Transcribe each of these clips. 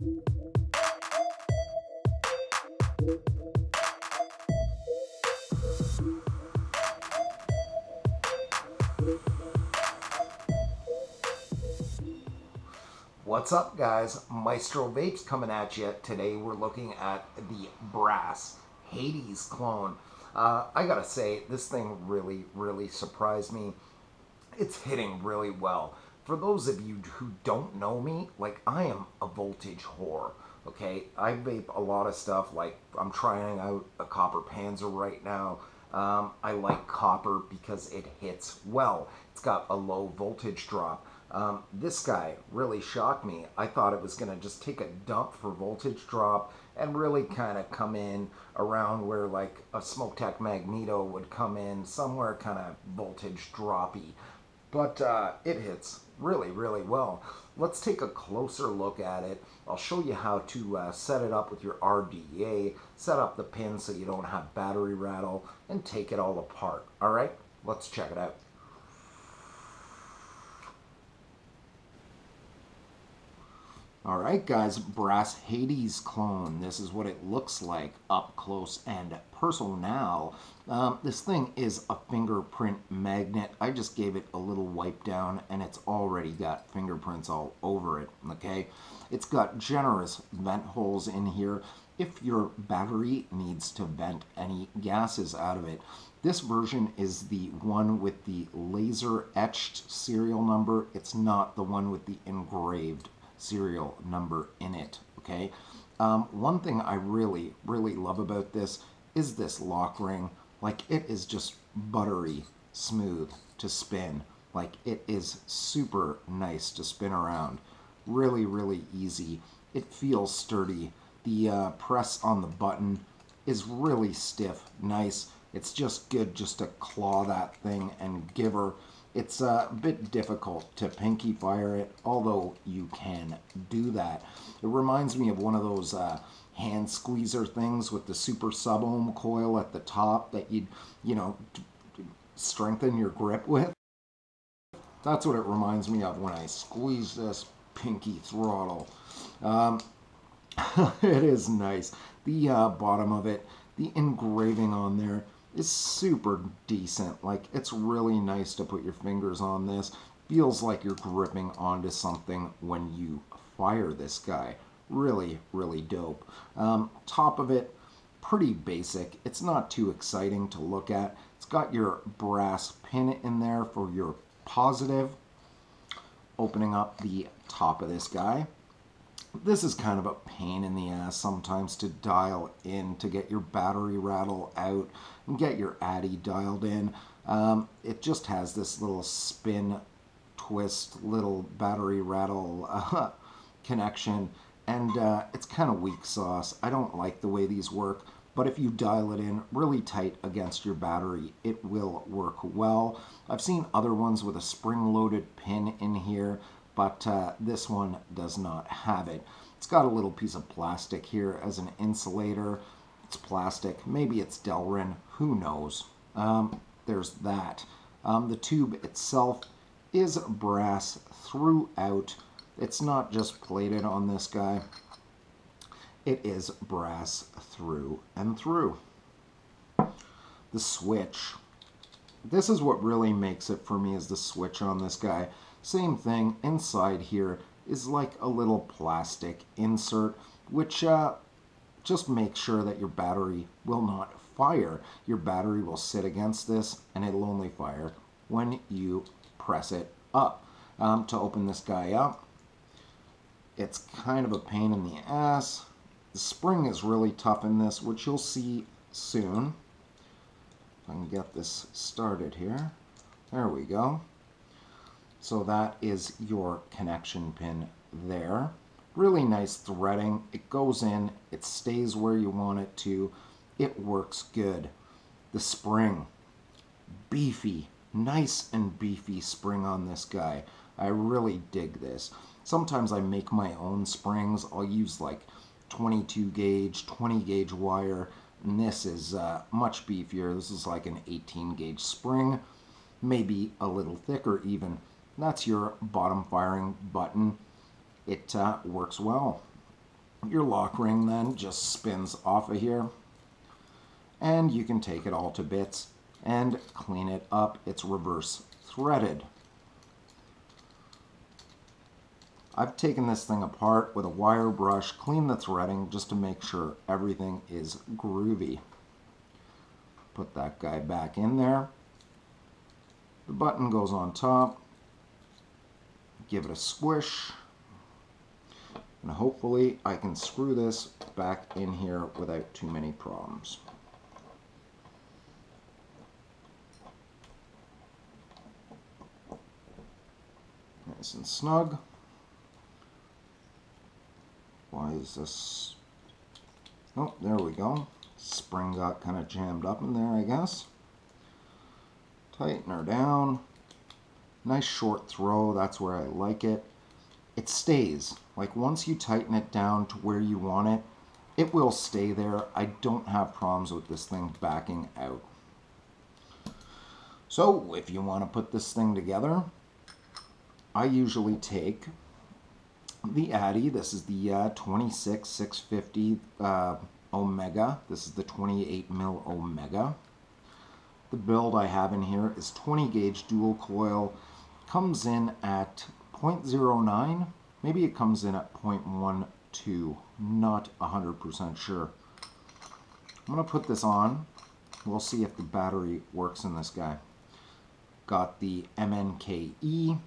What's up, guys? Maestro Vapes coming at you. Today we're looking at the Brass Hades clone. I gotta say, this thing really surprised me. It's hitting really well. For those of you who don't know me, like, I am a voltage whore, okay? I vape a lot of stuff, like I'm trying out a copper Panzer right now. I like copper because it hits well. It's got a low voltage drop. This guy really shocked me. I thought it was going to just take a dump for voltage drop and really kind of come in around where like a Smoke Tech Magneto would come in, somewhere kind of voltage droppy. But it hits really well. Let's take a closer look at it. I'll show you how to set it up with your RDA, set up the pin so you don't have battery rattle, and take it all apart. All right, let's check it out. Alright guys, Brass Hades clone. This is what it looks like up close and personal now. This thing is a fingerprint magnet. I just gave it a little wipe down and it's already got fingerprints all over it, okay? It's got generous vent holes in here if your battery needs to vent any gases out of it. This version is the one with the laser etched serial number. It's not the one with the engraved serial number in it, okay? One thing I really love about this is this lock ring. Like, it is just buttery smooth to spin. Like, it is super nice to spin around. Really easy. It feels sturdy. The press on the button is really stiff, nice. It's just good just to claw that thing and give her. It's a bit difficult to pinky fire it, although you can do that. It reminds me of one of those hand squeezer things with the super sub-ohm coil at the top that you'd, strengthen your grip with. That's what it reminds me of when I squeeze this pinky throttle. It is nice. The bottom of it, the engraving on there, is super decent. Like, it's really nice to put your fingers on this. Feels like you're gripping onto something when you fire this guy. Really dope. Top of it, pretty basic. It's not too exciting to look at. It's got your brass pin in there for your positive. Opening up the top of this guy. This is kind of a pain in the ass sometimes to dial in to get your battery rattle out and get your Addy dialed in. It just has this little spin, twist, little battery rattle connection, and it's kind of weak sauce. I don't like the way these work, but if you dial it in really tight against your battery, it will work well. I've seen other ones with a spring-loaded pin in here, but this one does not have it. It's got a little piece of plastic here as an insulator. It's plastic. Maybe it's Delrin. Who knows? There's that. The tube itself is brass throughout. It's not just plated on this guy. It is brass through and through. The switch. This is what really makes it for me, is the switch on this guy. Same thing, inside here is like a little plastic insert, which just makes sure that your battery will not fire. Your battery will sit against this and it'll only fire when you press it up. To open this guy up, it's kind of a pain in the ass. The spring is really tough in this, which you'll see soon. If I can get this started here. There we go. So that is your connection pin there. Really nice threading. It goes in, it stays where you want it to. It works good. The spring, beefy, nice and beefy spring on this guy. I really dig this. Sometimes I make my own springs. I'll use like 22 gauge, 20 gauge wire, and this is much beefier. This is like an 18 gauge spring, maybe a little thicker even. That's your bottom firing button. It works well. Your lock ring then just spins off of here, and you can take it all to bits and clean it up. It's reverse threaded. I've taken this thing apart with a wire brush, cleaned the threading just to make sure everything is groovy. Put that guy back in there. The button goes on top. Give it a squish. And hopefully I can screw this back in here without too many problems. Nice and snug. Why is this? Oh, there we go. Spring got kind of jammed up in there, I guess. Tighten her down. Nice short throw, that's where I like it. It stays. Like once you tighten it down to where you want it, it will stay there. I don't have problems with this thing backing out. So if you want to put this thing together, I usually take the Addy. This is the 26650 Omega. This is the 28 mil Omega. The build I have in here is 20 gauge dual coil. Comes in at 0.09. Maybe it comes in at 0.12. Not 100% sure. I'm going to put this on. We'll see if the battery works in this guy. Got the MNKE.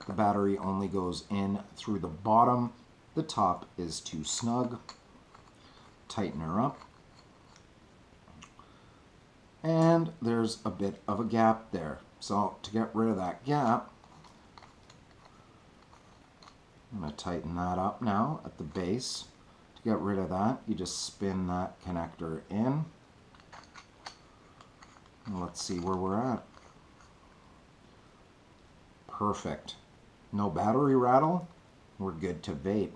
The battery only goes in through the bottom. The top is too snug. Tighten her up. And there's a bit of a gap there. So to get rid of that gap, I'm going to tighten that up now at the base. To get rid of that, you just spin that connector in. And let's see where we're at. Perfect. No battery rattle. We're good to vape.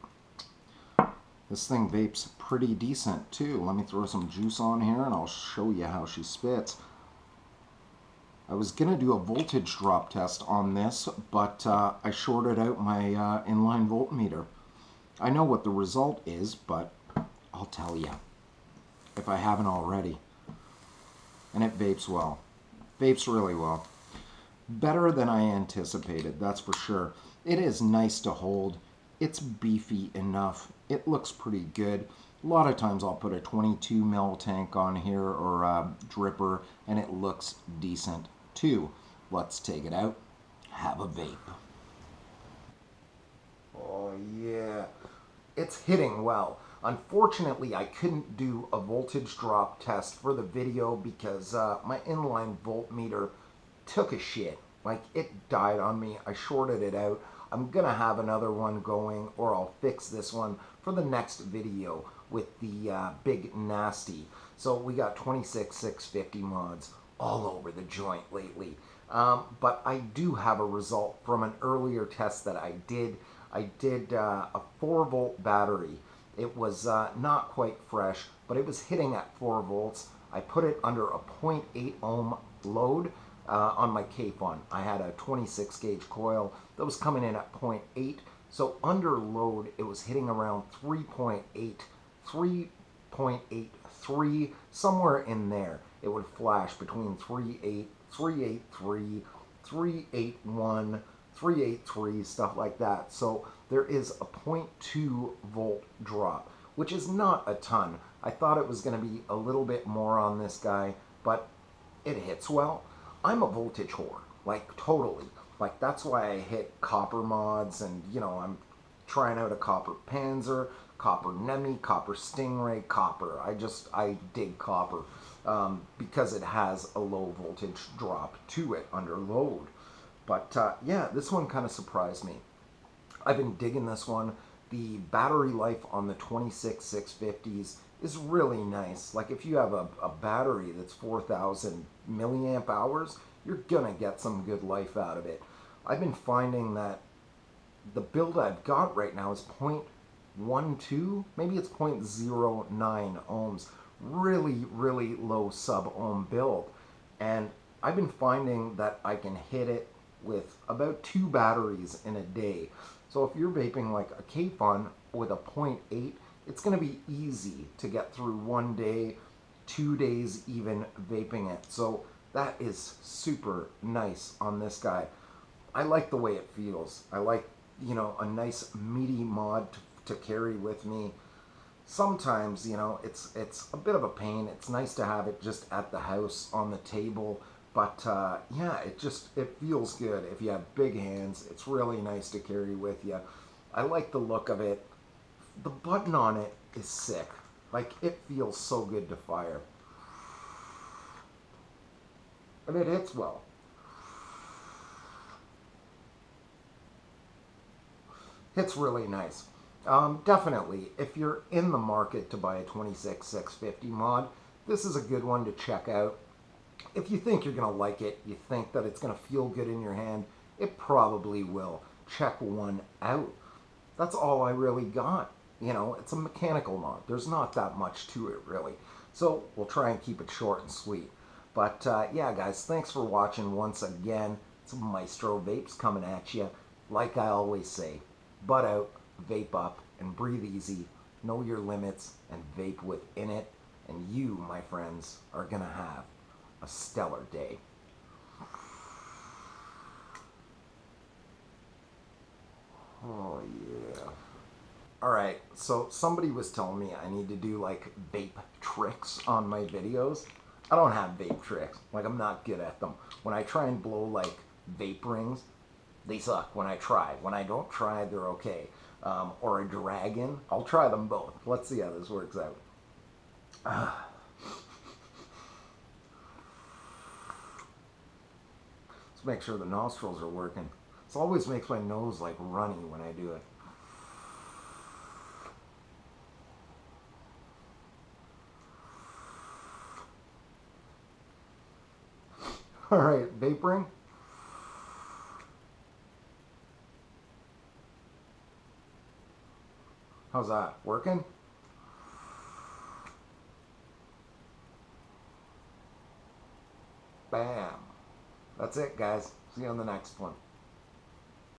This thing vapes pretty decent too. Let me throw some juice on here and I'll show you how she spits. I was going to do a voltage drop test on this, but I shorted out my inline voltmeter. I know what the result is, but I'll tell you if I haven't already. And it vapes well. Vapes really well. Better than I anticipated, that's for sure. It is nice to hold. It's beefy enough. It looks pretty good. A lot of times I'll put a 22 mil tank on here or a dripper and it looks decent too. Let's take it out. Have a vape. Oh yeah. It's hitting well. Unfortunately, I couldn't do a voltage drop test for the video because my inline voltmeter took a shit. Like, it died on me. I shorted it out. I'm gonna have another one going, or I'll fix this one for the next video with the big nasty. So we got 26,650 mods all over the joint lately. But I do have a result from an earlier test that I did. I did a 4-volt battery. It was not quite fresh, but it was hitting at 4 volts. I put it under a 0.8 ohm load on my K-Fun. I had a 26 gauge coil that was coming in at 0.8. So under load, it was hitting around 3.8, 3.83, somewhere in there. It would flash between 3.8, 3.83, 3.81, 3.83, stuff like that. So there is a 0.2 volt drop, which is not a ton. I thought it was going to be a little bit more on this guy, but it hits well. I'm a voltage whore, like totally. Like that's why I hit copper mods and, you know, I'm trying out a copper Panzer, copper Nemi, copper Stingray, copper. I dig copper because it has a low voltage drop to it under load. But yeah, this one kind of surprised me. I've been digging this one. The battery life on the 26650s is really nice. Like if you have a battery that's 4,000 milliamp hours, you're gonna get some good life out of it. I've been finding that the build I've got right now is 0.12, maybe it's 0.09 ohms. Really, really low sub-ohm build. And I've been finding that I can hit it with about 2 batteries in a day. So if you're vaping like a K-Fun with a point 0.8, it's going to be easy to get through 1 day, 2 days even vaping it. So that is super nice on this guy. I like the way it feels. I like, a nice meaty mod to carry with me. Sometimes, it's a bit of a pain. It's nice to have it just at the house on the table. But yeah, it feels good. If you have big hands, it's really nice to carry with you. I like the look of it. The button on it is sick. Like, it feels so good to fire. And it hits well. It's really nice. Definitely, if you're in the market to buy a 26650 mod, this is a good one to check out. If you think you're going to like it, you think that it's going to feel good in your hand, it probably will. Check one out. That's all I really got. It's a mechanical mod. There's not that much to it, really. So we'll try and keep it short and sweet. But yeah, guys, thanks for watching once again. It's Maestro Vapes coming at you. Like I always say, butt out, vape up, and breathe easy. Know your limits and vape within it. And you, my friends, are going to have a stellar day. Oh, yeah. Alright, so somebody was telling me I need to do like vape tricks on my videos. I don't have vape tricks. Like, I'm not good at them. When I try and blow like vape rings, they suck when I try. When I don't try, they're okay. Or a dragon, I'll try them both. Let's see how this works out. Let's make sure the nostrils are working. This always makes my nose like runny when I do it. Alright, vaporing. How's that? Working? Bam. That's it, guys. See you on the next one.